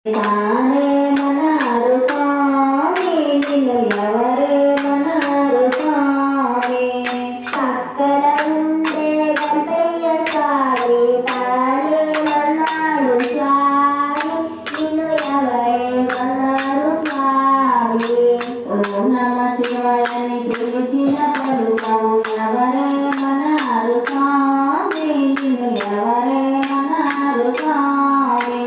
తానే మనారు స్వామి నిన్ను ఎవరేమన్నారు స్వామి పక్కన ఉండే గంటయ్య స్వామి తానే మన్నాడు స్వామి నిన్ను ఎవరేమన్నారు స్వామి ఓం నమ శివాయని పిలిచిన పలుకవు ఎవరేమన్నారు స్వామి నిన్ను ఎవరేమన్నారు స్వామి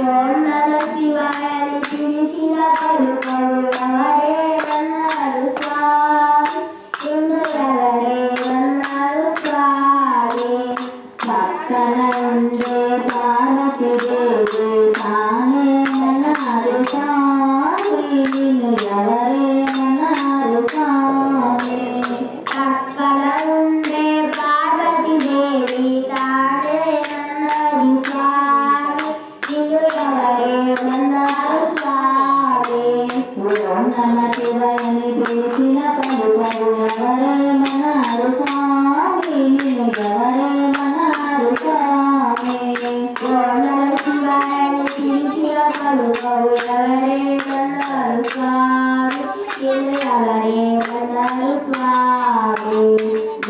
ఓం నమ శివాయని పిలిచిన పలుకవు ఎవరేమన్నారు స్వామి నిన్ను ఎవరేమన్నారు స్వామి పక్కన ఉండే పార్వతి దేవి తానే మన్నారు స్వామి నిన్ను ఎవరేమన్నారు స్వామి పక్కన ఉండే పార్వతి దేవి తానే మన్నారు స్వామి నిన్ను ఎవరేమన్నారు స్వామి ఓం నమ శివాయని పిలిచిన పలుకవు ఎవరేమన్నారు స్వామి నిన్ను ఎవరేమన్నారు స్వామి ఓం నమ శివాయని పిలిచిన పలుకవు ఎవరేమన్నారు స్వామి నిన్ను ఎవరేమన్నారు స్వామి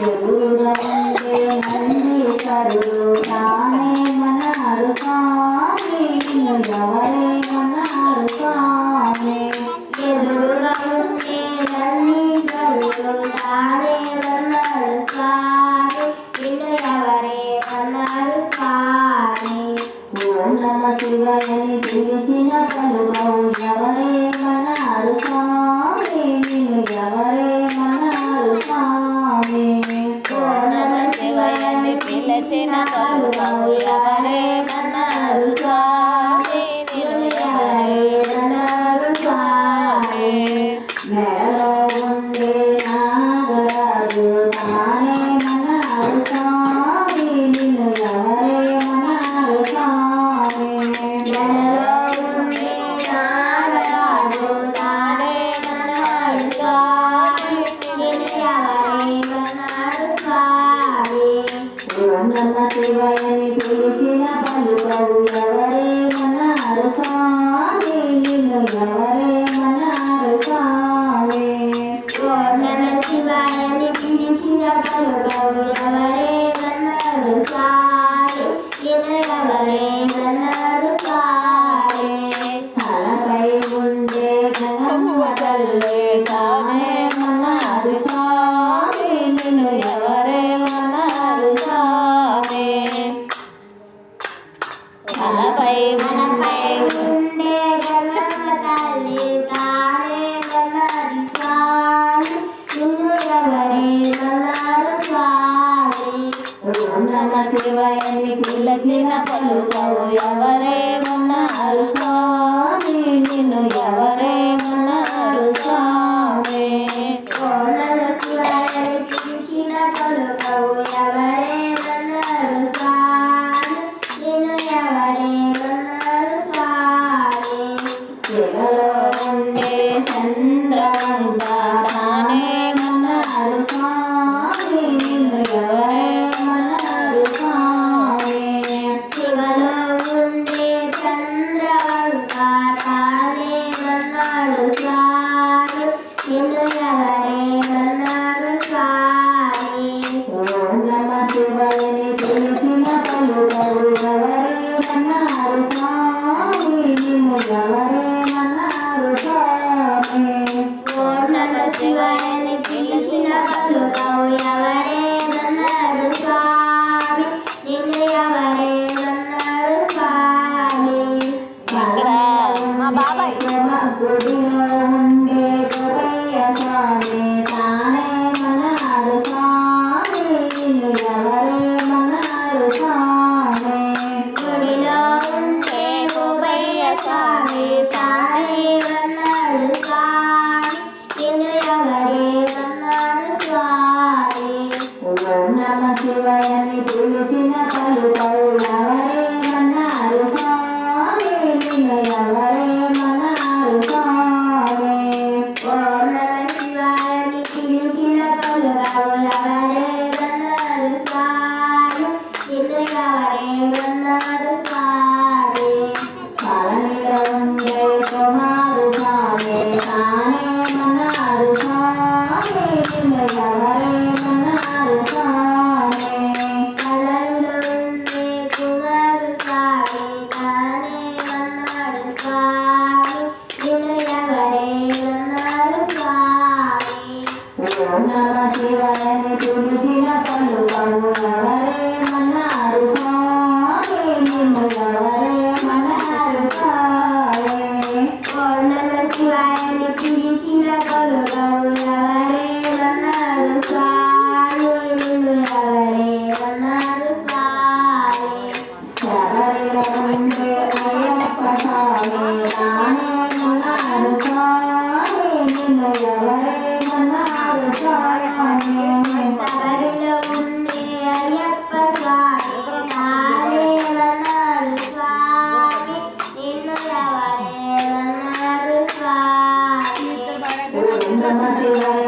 ఎదురుగా ఉండే నందీశ్వరుడు తానే మన్నారు స్వామి నిన్ను ఎవరేమన్నారు స్వామి ఎదురుగా ఉండే నందీశ్వరుడు తానే మన్నారు స్వామి నిన్ను ఎవరేమన్నారు స్వామి ఓం నమ శివాయని పిలిచిన పలుకవు ఎవరేమన్నారు స్వామి నిన్ను ఎవరేమన్నారు స్వామి ఓం నమ శివాయని పిలిచిన పలుకవు ఎవరేమన్నారు స్వామి నిన్ను ఎవరేమన్నారు స్వామి మెడలో ఉండే నాగరాజు తానే మన్నారు స్వామి నిన్ను ఎవరేమన్నారు స్వామి మెడలో ఉండే నాగరాజు తానే మన్నారు స్వామి నిన్ను ఎవరేమన్నారు స్వామి ఓం నమ శివాయని పిలిచిన పలుకవు ఎవరేమన్నారు స్వామి నిన్ను ఎవరేమన్నారు స్వామి ఓం నమ శివాయని పిలిచిన పలుకవు ఎవరేమన్నారు స్వామి నిన్ను ఎవరేమన్నారు స్వామి తలపై ఉండే గంగమ్మ తల్లి తానే మన్నారు స్వామి నిన్ను ఎవరేమన్నారు స్వామి తలపై ఉండే గంగమ్మ తల్లి తానే మన్నారు స్వామి నిన్ను ఎవరేమన్నారు స్వామి ఓం నమ శివాయని పిలిచిన పలుకవు ఎవరేమన్నారు స్వామి నిన్ను ఎవరేమన్నారు స్వామి ఓం నమ శివాయని పిలిచిన పలుకవు ఎవరేమన్నారు స్వామి నిన్ను ఎవరేమన్నారు స్వామి శివలో ఉండే చంద్రవంక తానే మన్నారు స్వామి నిన్ను ఎవరేమన్నారు స్వామి శివలో ఉండే చంద్రవంక తానే మన్నాడు స్వామి నిన్ను ఎవరేమన్నారు స్వామి ఓం నమ శివాయని పిలిచిన పలుకవు ఎవరేమన్నారు స్వామి నిన్ను ఎవరేమన్నారు స్వామి ఓం నమ శివాయని పిలిచిన పలుకవు ఎవరేమన్నారు స్వామి నిన్ను ఎవరేమన్నారు స్వామి ఇక్కడ మా బాబాయ్ గుడిలో ఉండే గొర్రెయ్య స్వామి తానే మన్నారు స్వామి నిన్ను ఎవరేమన్నారు స్వామి గుడిలో ఉండే గోపయ్య స్వామి తానే మన్నాడు స్వామి నిన్ను ఎవరేమన్నారు స్వామి ఓం నమ శివాయని పిలిచిన పలుకవు ఎవరేమన్నారు స్వామి నిన్ను ఎవరేమన్నారు స్వామి ఓం నమ శివాయని పిలిచిన పలుకవు ఎవరేమన్నారు స్వామి నిన్ను ఎవరేమన్నారు స్వామి ఉండే కుమారు స్వామి తానే మన్నాడు స్వామి నిన్ను ఎవరేమన్నారు స్వామి కలలో ఉండే కుమారు స్వామి తానే మన్నాడు స్వామి నిన్ను ఎవరేమన్నారు స్వామి ఓం నమ శివాయని పిలిచిన పలుకము ఎవరేమన్నారు స్వామి నిన్ను ఎవరేమన్నారు స్వామి ఓం నమ శివాయని పిలిచిన పలుకము ఎవరేమన్నారు స్వామి నిన్ను ఎవరేమన్నారు స్వామి శబరిలో ఉండే అయ్యప్ప స్వామి తానే మన్నాడు స్వామి నిన్ను ఎవరేమన్నారు స్వామి శబరిలో ఉండే అయ్యప్ప స్వామి తానే మన్నాడు స్వామి నిన్ను ఎవరేమన్నారు స్వామి ఓం నమ శివాయ